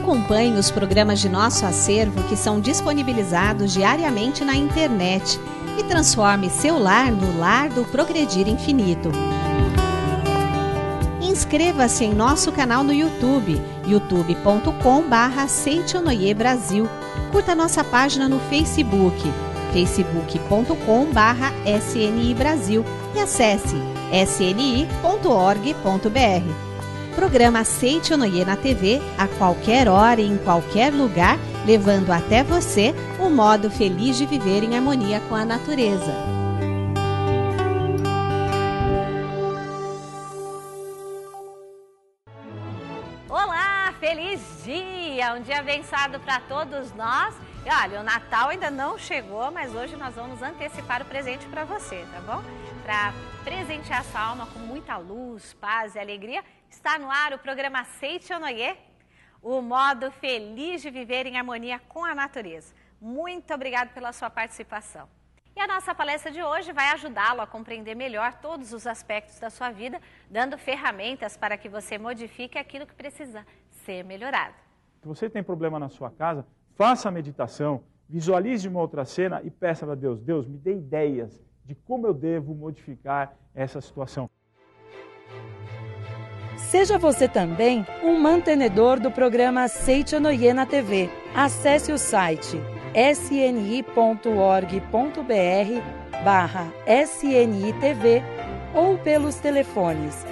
Acompanhe os programas de nosso acervo que são disponibilizados diariamente na internet e transforme seu lar no lar do Progredir Infinito. Inscreva-se em nosso canal no YouTube, youtube.com/Seitonoi Brasil. Curta nossa página no Facebook, facebook.com/SNI Brasil e acesse sni.org.br. Programa Seitonoi na TV, a qualquer hora e em qualquer lugar, levando até você o modo feliz de viver em harmonia com a natureza. Olá, feliz dia! Um dia abençoado para todos nós. E olha, o Natal ainda não chegou, mas hoje nós vamos antecipar o presente para você, tá bom? Para presentear a sua alma com muita luz, paz e alegria, está no ar o programa Seitonoi, o modo feliz de viver em harmonia com a natureza. Muito obrigado pela sua participação. E a nossa palestra de hoje vai ajudá-lo a compreender melhor todos os aspectos da sua vida, dando ferramentas para que você modifique aquilo que precisa ser melhorado. Se você tem problema na sua casa, faça a meditação, visualize uma outra cena e peça para Deus, Deus, me dê ideias de como eu devo modificar essa situação. Seja você também um mantenedor do programa Seitonoi na TV. Acesse o site sni.org.br/SNITV ou pelos telefones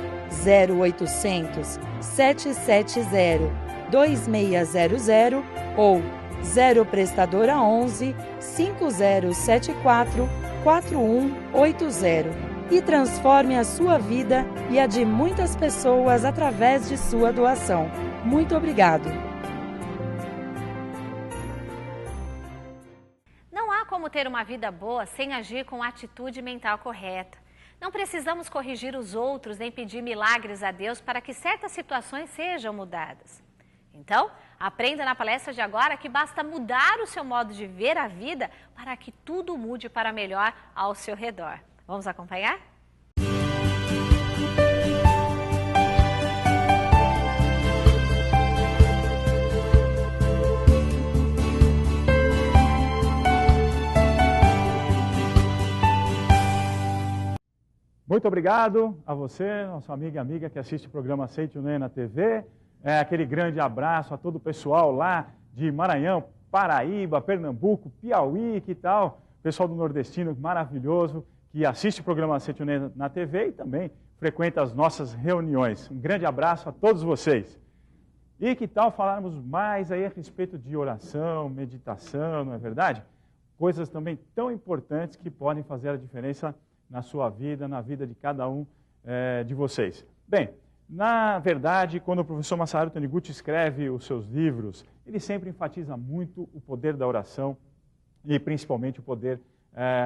0800 770 2600 ou 0 Prestadora 11 5074 4180 e transforme a sua vida e a de muitas pessoas através de sua doação. Muito obrigado. Não há como ter uma vida boa sem agir com a atitude mental correta. Não precisamos corrigir os outros nem pedir milagres a Deus para que certas situações sejam mudadas. Então, aprenda na palestra de agora que basta mudar o seu modo de ver a vida para que tudo mude para melhor ao seu redor. Vamos acompanhar? Muito obrigado a você, nosso amigo e amiga que assiste o programa Seitonoi na TV. Aquele grande abraço a todo o pessoal lá de Maranhão, Paraíba, Pernambuco, Piauí, que tal? Pessoal do Nordestino maravilhoso que assiste o programa Seitonoi na TV e também frequenta as nossas reuniões. Um grande abraço a todos vocês. E que tal falarmos mais aí a respeito de oração, meditação, não é verdade? Coisas também tão importantes que podem fazer a diferença na sua vida, na vida de cada um de vocês. Bem, na verdade, quando o professor Masaharu Taniguchi escreve os seus livros, ele sempre enfatiza muito o poder da oração e principalmente o poder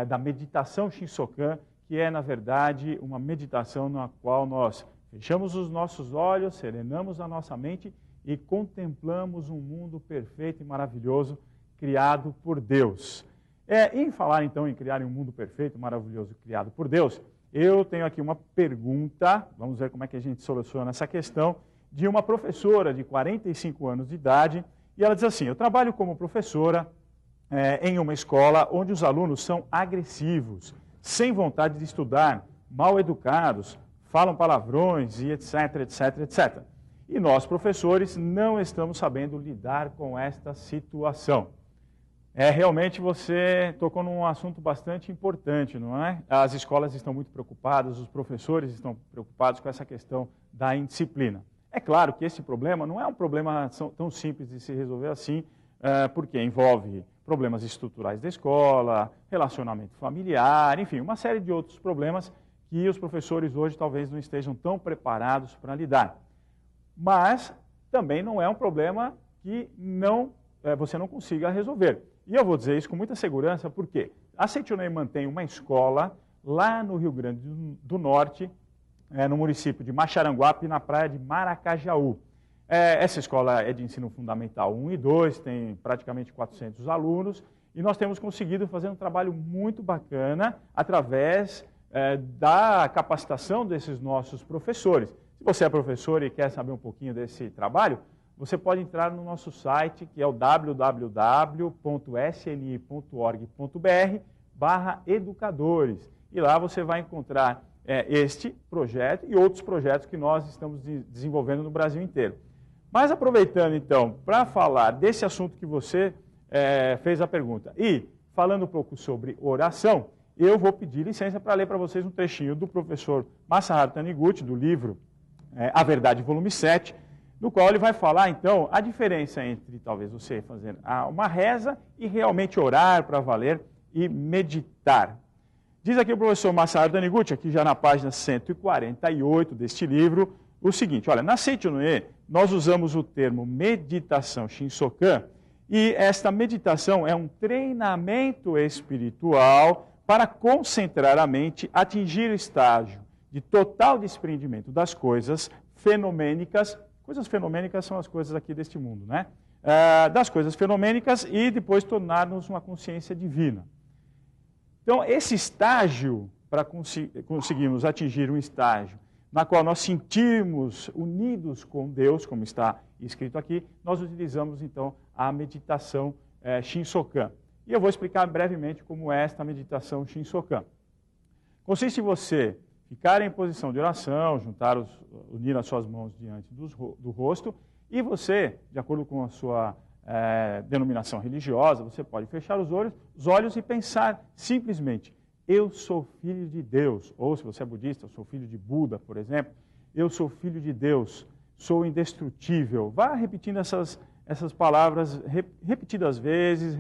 da meditação Shinsokan, que é, na verdade, uma meditação na qual nós fechamos os nossos olhos, serenamos a nossa mente e contemplamos um mundo perfeito e maravilhoso criado por Deus. Em falar, então, em criar um mundo perfeito, maravilhoso, criado por Deus, eu tenho aqui uma pergunta, vamos ver como é que a gente soluciona essa questão, de uma professora de 45 anos de idade, e ela diz assim, eu trabalho como professora em uma escola onde os alunos são agressivos, sem vontade de estudar, mal educados, falam palavrões e etc, etc, etc. E nós, professores, não estamos sabendo lidar com esta situação. Realmente você tocou num assunto bastante importante, não é? As escolas estão muito preocupadas, os professores estão preocupados com essa questão da indisciplina. É claro que esse problema não é um problema tão simples de se resolver assim, porque envolve problemas estruturais da escola, relacionamento familiar, enfim, uma série de outros problemas que os professores hoje talvez não estejam tão preparados para lidar. Mas também não é um problema que você não consiga resolver. E eu vou dizer isso com muita segurança, porque a Seitonoi mantém uma escola lá no Rio Grande do Norte, no município de Maxaranguape, na praia de Maracajaú. Essa escola é de ensino fundamental 1 e 2, tem praticamente 400 alunos, e nós temos conseguido fazer um trabalho muito bacana através da capacitação desses nossos professores. Se você é professor e quer saber um pouquinho desse trabalho, você pode entrar no nosso site, que é o www.sni.org.br/educadores. E lá você vai encontrar este projeto e outros projetos que nós estamos desenvolvendo no Brasil inteiro. Mas aproveitando então para falar desse assunto que você fez a pergunta e falando um pouco sobre oração, eu vou pedir licença para ler para vocês um trechinho do professor Masaharu Taniguchi, do livro A Verdade, volume 7, no qual ele vai falar, então, a diferença entre, talvez, você fazer uma reza e realmente orar para valer e meditar. Diz aqui o professor Masaharu Taniguchi, aqui já na página 148 deste livro, o seguinte, olha, na Seicho-no-e, nós usamos o termo meditação Shinsokan, e esta meditação é um treinamento espiritual para concentrar a mente, atingir o estágio de total desprendimento das coisas fenomênicas. Coisas fenomênicas são as coisas aqui deste mundo, né? Das coisas fenomênicas e depois tornar-nos uma consciência divina. Então, esse estágio, para conseguirmos atingir um estágio na qual nós sentimos unidos com Deus, como está escrito aqui, nós utilizamos, então, a meditação Shinsokan. E eu vou explicar brevemente como é esta meditação Shinsokan. Consiste em você ficar em posição de oração, unir as suas mãos diante do rosto, e você, de acordo com a sua denominação religiosa, você pode fechar os olhos e pensar simplesmente, eu sou filho de Deus. Ou se você é budista, eu sou filho de Buda, por exemplo, eu sou filho de Deus, sou indestrutível. Vá repetindo essas palavras repetidas vezes,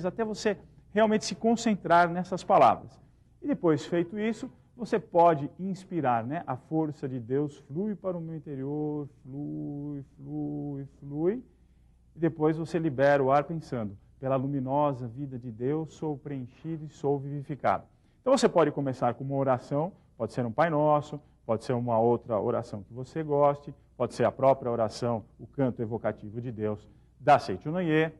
até você realmente se concentrar nessas palavras. E depois, feito isso, você pode inspirar, né? A força de Deus flui para o meu interior, flui, flui, flui. E depois você libera o ar pensando, pela luminosa vida de Deus, sou preenchido e sou vivificado. Então você pode começar com uma oração, pode ser um Pai Nosso, pode ser uma outra oração que você goste, pode ser a própria oração, o canto evocativo de Deus da Seicho-no-ie,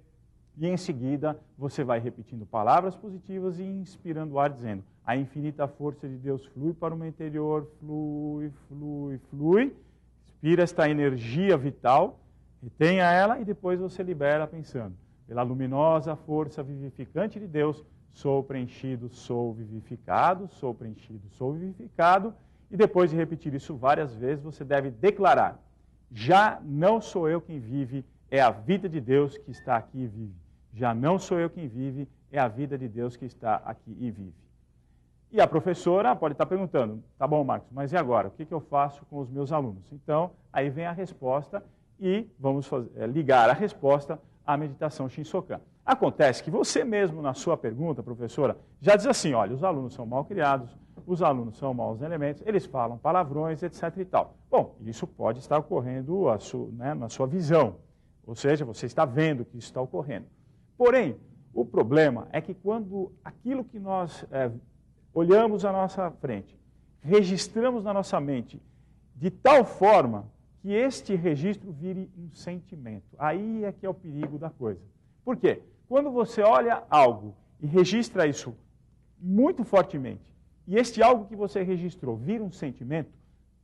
e em seguida você vai repetindo palavras positivas e inspirando o ar dizendo, a infinita força de Deus flui para o meu interior, flui, flui, flui, inspira esta energia vital, retenha ela e depois você libera pensando, pela luminosa força vivificante de Deus, sou preenchido, sou vivificado, sou preenchido, sou vivificado, e depois de repetir isso várias vezes, você deve declarar, já não sou eu quem vive, é a vida de Deus que está aqui e vive. Já não sou eu quem vive, é a vida de Deus que está aqui e vive. E a professora pode estar perguntando, tá bom, Marcos, mas e agora? O que eu faço com os meus alunos? Então, aí vem a resposta e vamos ligar a resposta à meditação Shinsokan. Acontece que você mesmo, na sua pergunta, professora, já diz assim, olha, os alunos são mal criados, os alunos são maus elementos, eles falam palavrões, etc. e tal. Bom, isso pode estar ocorrendo na sua visão, ou seja, você está vendo que isso está ocorrendo. Porém, o problema é que quando aquilo que nós olhamos à nossa frente, registramos na nossa mente de tal forma que este registro vire um sentimento. Aí é que é o perigo da coisa. Por quê? Quando você olha algo e registra isso muito fortemente, e este algo que você registrou vira um sentimento,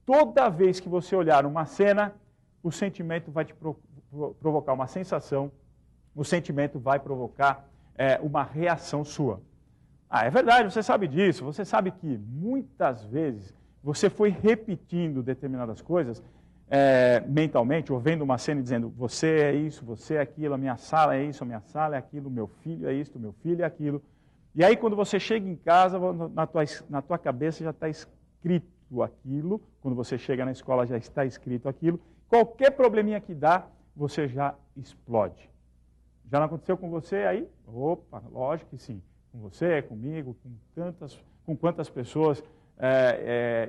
toda vez que você olhar uma cena, o sentimento vai te provocar uma sensação, o sentimento vai provocar uma reação sua. É verdade, você sabe disso, você sabe que muitas vezes você foi repetindo determinadas coisas mentalmente, ou vendo uma cena e dizendo, você é isso, você é aquilo, a minha sala é isso, a minha sala é aquilo, meu filho é isso, meu filho é aquilo. E aí quando você chega em casa, na tua cabeça já está escrito aquilo, quando você chega na escola já está escrito aquilo, qualquer probleminha que dá, você já explode. Já não aconteceu com você aí? Opa, lógico que sim. Com você, comigo, com quantas pessoas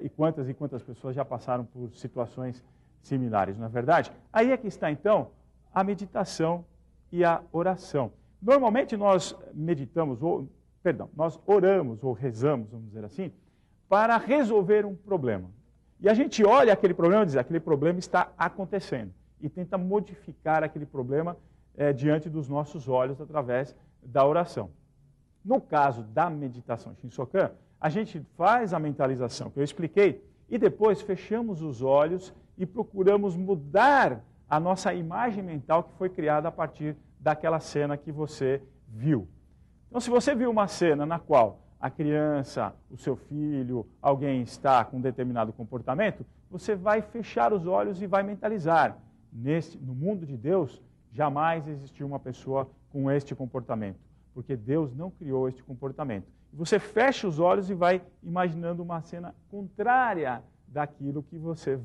e quantas pessoas já passaram por situações similares, não é verdade? Aí é que está, então, a meditação e a oração. Normalmente nós nós oramos ou rezamos, vamos dizer assim, para resolver um problema. E a gente olha aquele problema e diz, aquele problema está acontecendo. E tenta modificar aquele problema diante dos nossos olhos através da oração. No caso da meditação Shinsokan, a gente faz a mentalização que eu expliquei e depois fechamos os olhos e procuramos mudar a nossa imagem mental que foi criada a partir daquela cena que você viu. Então, se você viu uma cena na qual a criança, o seu filho, alguém está com um determinado comportamento, você vai fechar os olhos e vai mentalizar. No mundo de Deus, jamais existiu uma pessoa com este comportamento, porque Deus não criou este comportamento. Você fecha os olhos e vai imaginando uma cena contrária daquilo que você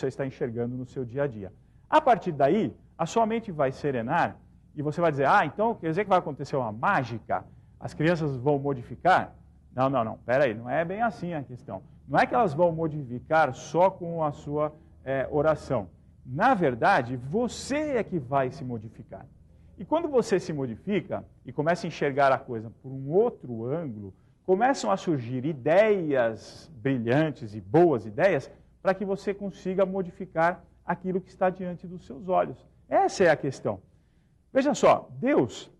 está enxergando no seu dia a dia. A partir daí, a sua mente vai serenar e você vai dizer, então quer dizer que vai acontecer uma mágica? As crianças vão modificar? Não, peraí, não é bem assim a questão. Não é que elas vão modificar só com a sua oração. Na verdade, você é que vai se modificar. E quando você se modifica e começa a enxergar a coisa por um outro ângulo, começam a surgir ideias brilhantes e boas ideias para que você consiga modificar aquilo que está diante dos seus olhos. Essa é a questão. Veja só, Deus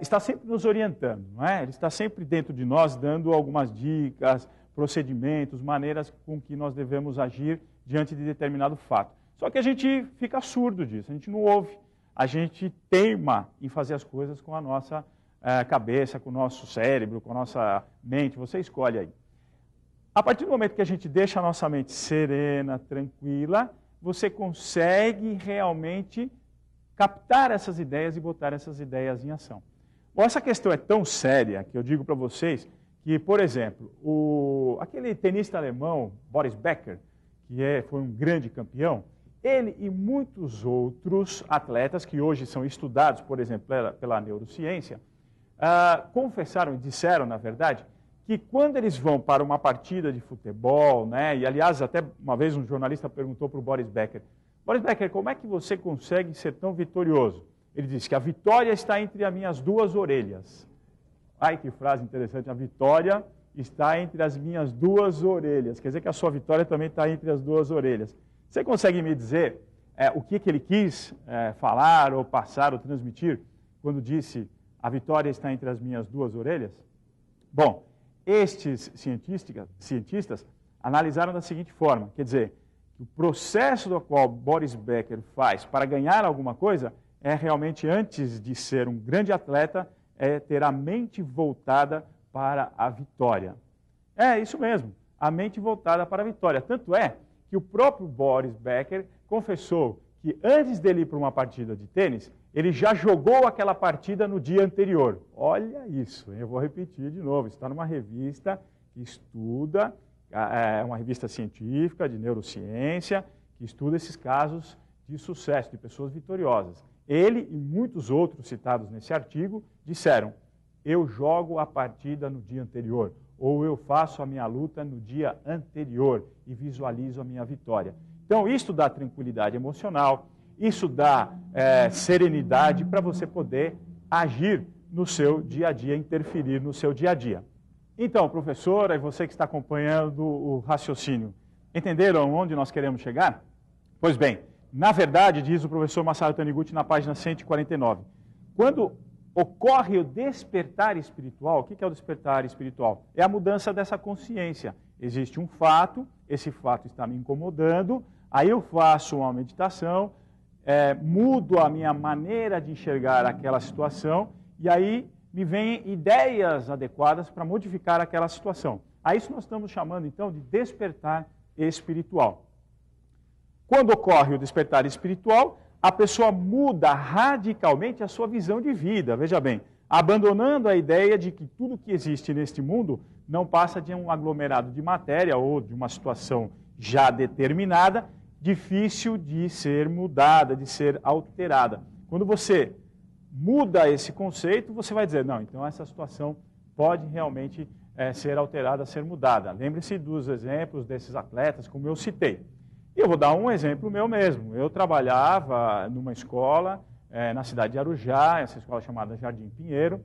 está sempre nos orientando, não é? Ele está sempre dentro de nós dando algumas dicas, procedimentos, maneiras com que nós devemos agir diante de determinado fato. Só que a gente fica surdo disso, a gente não ouve. A gente teima em fazer as coisas com a nossa cabeça, com o nosso cérebro, com a nossa mente, você escolhe aí. A partir do momento que a gente deixa a nossa mente serena, tranquila, você consegue realmente captar essas ideias e botar essas ideias em ação. Bom, essa questão é tão séria que eu digo para vocês que, por exemplo, aquele tenista alemão, Boris Becker, que foi um grande campeão, ele e muitos outros atletas que hoje são estudados, por exemplo, pela neurociência, confessaram e disseram, na verdade, que quando eles vão para uma partida de futebol, né, e aliás, até uma vez um jornalista perguntou para o Boris Becker, como é que você consegue ser tão vitorioso? Ele disse que a vitória está entre as minhas duas orelhas. Ai, que frase interessante, a vitória está entre as minhas duas orelhas. Quer dizer que a sua vitória também está entre as duas orelhas. Você consegue me dizer o que ele quis falar, ou passar, ou transmitir, quando disse a vitória está entre as minhas duas orelhas? Bom, estes cientistas analisaram da seguinte forma, quer dizer, o processo do qual Boris Becker faz para ganhar alguma coisa é realmente, antes de ser um grande atleta, ter a mente voltada para a vitória. É isso mesmo, a mente voltada para a vitória. Tanto é que o próprio Boris Becker confessou que antes dele ir para uma partida de tênis, ele já jogou aquela partida no dia anterior. Olha isso, eu vou repetir de novo, está numa revista que estuda, é uma revista científica de neurociência, que estuda esses casos de sucesso, de pessoas vitoriosas. Ele e muitos outros citados nesse artigo disseram, eu jogo a partida no dia anterior, ou eu faço a minha luta no dia anterior e visualizo a minha vitória. Então, isso dá tranquilidade emocional, isso dá serenidade para você poder agir no seu dia a dia, interferir no seu dia a dia. Então, professora, e você que está acompanhando o raciocínio, entenderam onde nós queremos chegar? Pois bem, na verdade, diz o professor Masaru Taniguchi na página 149, quando ocorre o despertar espiritual, o que é o despertar espiritual? É a mudança dessa consciência. Existe um fato, esse fato está me incomodando, aí eu faço uma meditação, mudo a minha maneira de enxergar aquela situação, e aí me vêm ideias adequadas para modificar aquela situação. A isso nós estamos chamando, então, de despertar espiritual. Quando ocorre o despertar espiritual, a pessoa muda radicalmente a sua visão de vida, veja bem, abandonando a ideia de que tudo que existe neste mundo não passa de um aglomerado de matéria ou de uma situação já determinada, difícil de ser mudada, de ser alterada. Quando você muda esse conceito, você vai dizer, não, então essa situação pode realmente ser alterada, ser mudada. Lembre-se dos exemplos desses atletas, como eu citei. E eu vou dar um exemplo meu mesmo. Eu trabalhava numa escola na cidade de Arujá, essa escola chamada Jardim Pinheiro,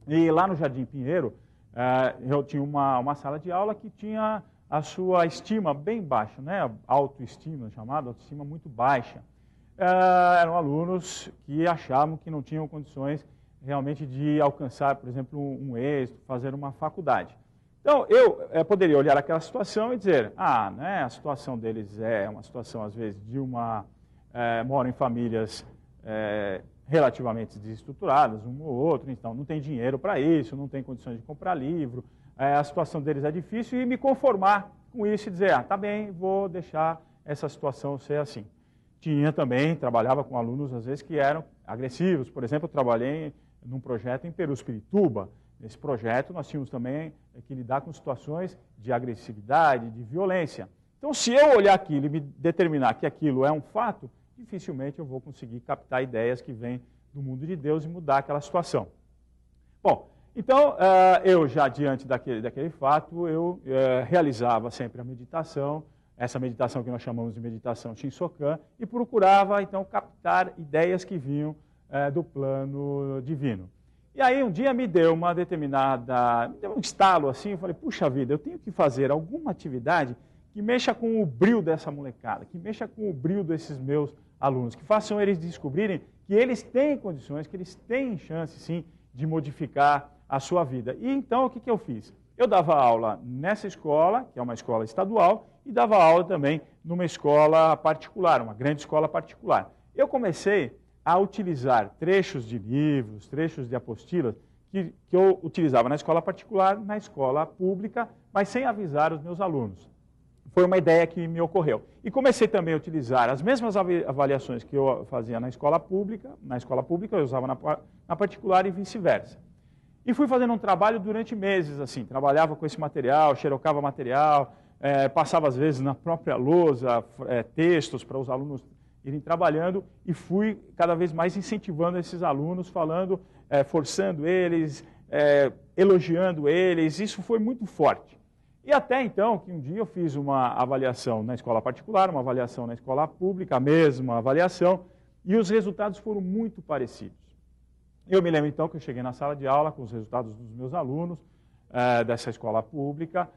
e lá no Jardim Pinheiro eu tinha uma sala de aula que tinha a sua estima bem baixa, né? Autoestima, chamada autoestima muito baixa. Eram alunos que achavam que não tinham condições realmente de alcançar, por exemplo, um êxito, fazer uma faculdade. Então, eu poderia olhar aquela situação e dizer, né, a situação deles é uma situação, às vezes, moram em famílias relativamente desestruturadas, um ou outro, então não tem dinheiro para isso, não tem condições de comprar livro, a situação deles é difícil, e me conformar com isso e dizer, tá bem, vou deixar essa situação ser assim. Trabalhava com alunos, às vezes, que eram agressivos. Por exemplo, eu trabalhei num projeto em Peruspirituba. Nesse projeto, nós tínhamos também que lidar com situações de agressividade, de violência. Então, se eu olhar aquilo e me determinar que aquilo é um fato, dificilmente eu vou conseguir captar ideias que vêm do mundo de Deus e mudar aquela situação. Bom, então, eu já diante daquele fato, eu realizava sempre a meditação, essa meditação que nós chamamos de meditação Shinsokan, e procurava, então, captar ideias que vinham do plano divino. E aí, um dia me deu me deu um estalo assim, eu falei, puxa vida, eu tenho que fazer alguma atividade que mexa com o brio dessa molecada, que mexa com o brio desses meus alunos, que façam eles descobrirem que eles têm condições, que eles têm chance, sim, de modificar a sua vida. E então, o que eu fiz? Eu dava aula nessa escola, que é uma escola estadual, e dava aula também numa escola particular, uma grande escola particular. Eu comecei a utilizar trechos de livros, trechos de apostilas, que eu utilizava na escola particular, na escola pública, mas sem avisar os meus alunos. Foi uma ideia que me ocorreu. E comecei também a utilizar as mesmas avaliações que eu fazia na escola pública eu usava na particular e vice-versa. E fui fazendo um trabalho durante meses, assim, trabalhava com esse material, xerocava material, passava às vezes na própria lousa textos para os alunos irem trabalhando, e fui cada vez mais incentivando esses alunos, falando, forçando eles, elogiando eles, isso foi muito forte. E até então, que um dia eu fiz uma avaliação na escola particular, uma avaliação na escola pública, a mesma avaliação, e os resultados foram muito parecidos. Eu me lembro então que eu cheguei na sala de aula com os resultados dos meus alunos dessa escola pública,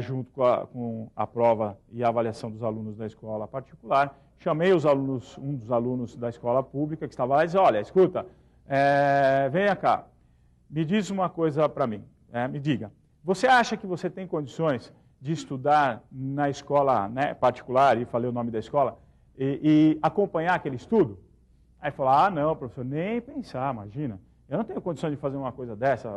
junto com a prova e a avaliação dos alunos da escola particular. Chamei um dos alunos da escola pública que estava lá e disse, olha, escuta, venha cá, me diz uma coisa para mim, me diga, você acha que você tem condições de estudar na escola particular, e falei o nome da escola, e acompanhar aquele estudo? Aí falou, não, professor, nem pensar, imagina. Eu não tenho condição de fazer uma coisa dessa.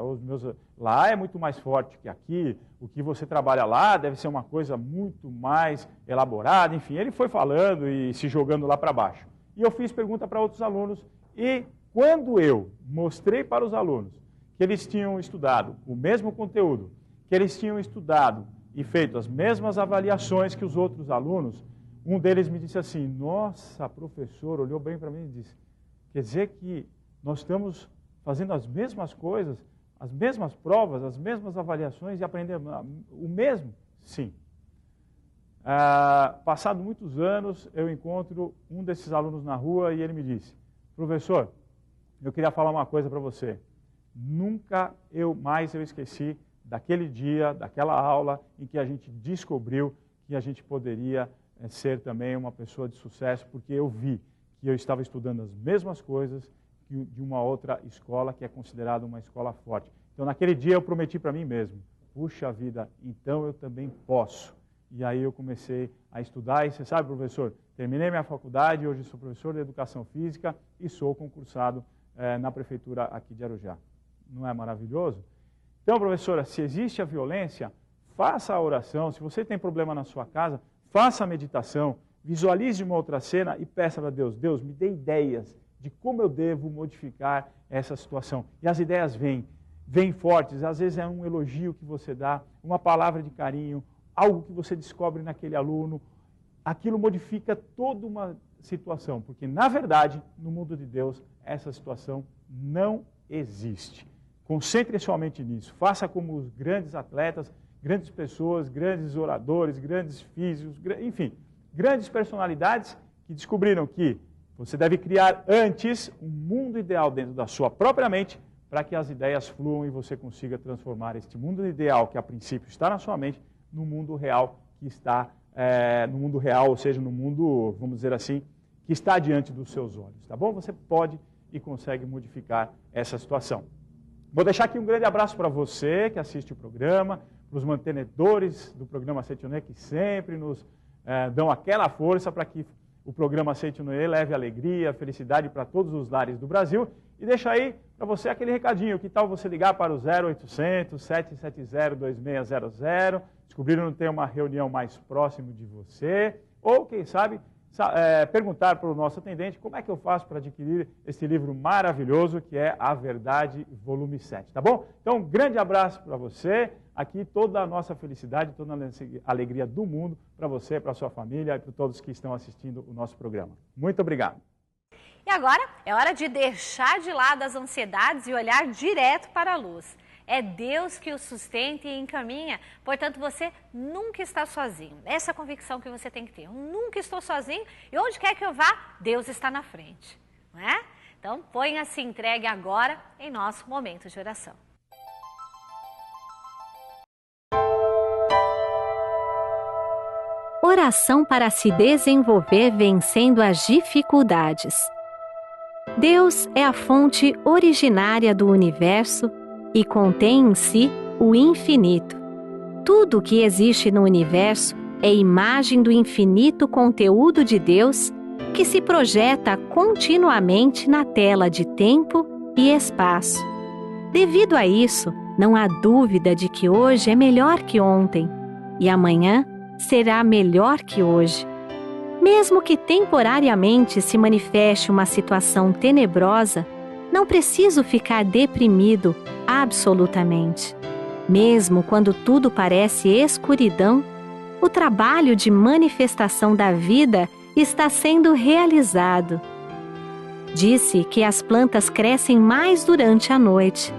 Lá é muito mais forte que aqui. O que você trabalha lá deve ser uma coisa muito mais elaborada. Enfim, ele foi falando e se jogando lá para baixo. E eu fiz pergunta para outros alunos. E quando eu mostrei para os alunos que eles tinham estudado o mesmo conteúdo, que eles tinham estudado e feito as mesmas avaliações que os outros alunos, um deles me disse assim, nossa, professor, olhou bem para mim e disse, quer dizer que nós estamos fazendo as mesmas coisas, as mesmas provas, as mesmas avaliações e aprendendo o mesmo? Sim. Passado muitos anos, eu encontro um desses alunos na rua e ele me disse, professor, eu queria falar uma coisa para você. Nunca mais eu esqueci daquele dia, daquela aula em que a gente descobriu que a gente poderia ser também uma pessoa de sucesso, porque eu vi que eu estava estudando as mesmas coisas que de uma outra escola que é considerada uma escola forte. Então, naquele dia eu prometi para mim mesmo, puxa vida, então eu também posso. E aí eu comecei a estudar, e você sabe, professor, terminei minha faculdade, hoje sou professor de Educação Física e sou concursado na prefeitura aqui de Arujá. Não é maravilhoso? Então, professora, se existe a violência, faça a oração. Se você tem problema na sua casa, faça a meditação, visualize uma outra cena e peça para Deus, Deus, me dê ideias de como eu devo modificar essa situação. E as ideias vêm fortes, às vezes é um elogio que você dá, uma palavra de carinho, algo que você descobre naquele aluno, aquilo modifica toda uma situação, porque na verdade, no mundo de Deus, essa situação não existe. Concentre somente nisso, faça como os grandes atletas, grandes pessoas, grandes oradores, grandes físicos, enfim, grandes personalidades que descobriram que você deve criar antes um mundo ideal dentro da sua própria mente para que as ideias fluam e você consiga transformar este mundo ideal que a princípio está na sua mente no mundo real que está, no mundo real, ou seja, no mundo, vamos dizer assim, que está diante dos seus olhos, tá bom? Você pode e consegue modificar essa situação. Vou deixar aqui um grande abraço para você que assiste o programa, para os mantenedores do programa Aceite ou Não, que sempre nos dão aquela força para que o programa Aceite ou Não leve alegria, felicidade para todos os lares do Brasil. E deixa aí para você aquele recadinho, que tal você ligar para o 0800 770 2600, descobriram não ter uma reunião mais próximo de você, ou quem sabe perguntar para o nosso atendente como é que eu faço para adquirir esse livro maravilhoso que é A Verdade, volume 7, tá bom? Então, um grande abraço para você, aqui toda a nossa felicidade, toda a alegria do mundo para você, para a sua família e para todos que estão assistindo o nosso programa. Muito obrigado. E agora é hora de deixar de lado as ansiedades e olhar direto para a luz. É Deus que o sustenta e encaminha, portanto você nunca está sozinho. Essa é a convicção que você tem que ter. Eu nunca estou sozinho e onde quer que eu vá, Deus está na frente. Não é? Então ponha-se entregue agora em nosso momento de oração. Oração para se desenvolver vencendo as dificuldades. Deus é a fonte originária do universo e contém em si o infinito. Tudo o que existe no universo é imagem do infinito conteúdo de Deus que se projeta continuamente na tela de tempo e espaço. Devido a isso, não há dúvida de que hoje é melhor que ontem e amanhã será melhor que hoje. Mesmo que temporariamente se manifeste uma situação tenebrosa, não preciso ficar deprimido absolutamente. Mesmo quando tudo parece escuridão, o trabalho de manifestação da vida está sendo realizado. Disse que as plantas crescem mais durante a noite.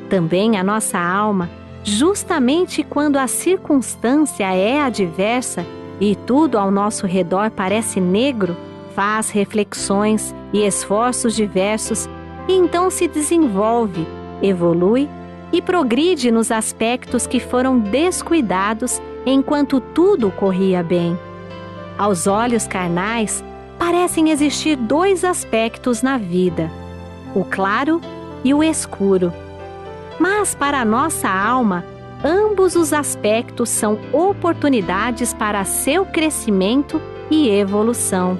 Também a nossa alma, justamente quando a circunstância é adversa e tudo ao nosso redor parece negro, faz reflexões e esforços diversos e então se desenvolve, evolui e progride nos aspectos que foram descuidados enquanto tudo corria bem. Aos olhos carnais, parecem existir dois aspectos na vida, o claro e o escuro. Mas para a nossa alma, ambos os aspectos são oportunidades para seu crescimento e evolução.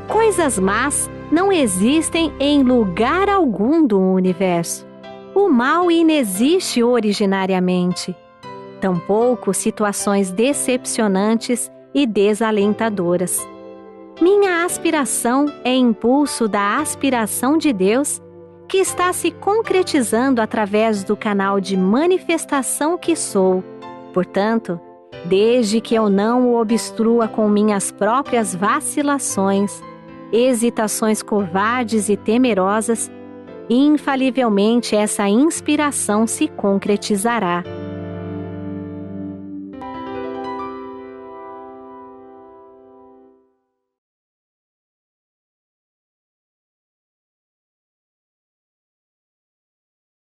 Coisas más não existem em lugar algum do universo. O mal inexiste originariamente. Tampouco situações decepcionantes e desalentadoras. Minha aspiração é impulso da aspiração de Deus, que está se concretizando através do canal de manifestação que sou. Portanto, desde que eu não o obstrua com minhas próprias vacilações, hesitações covardes e temerosas, infalivelmente essa inspiração se concretizará.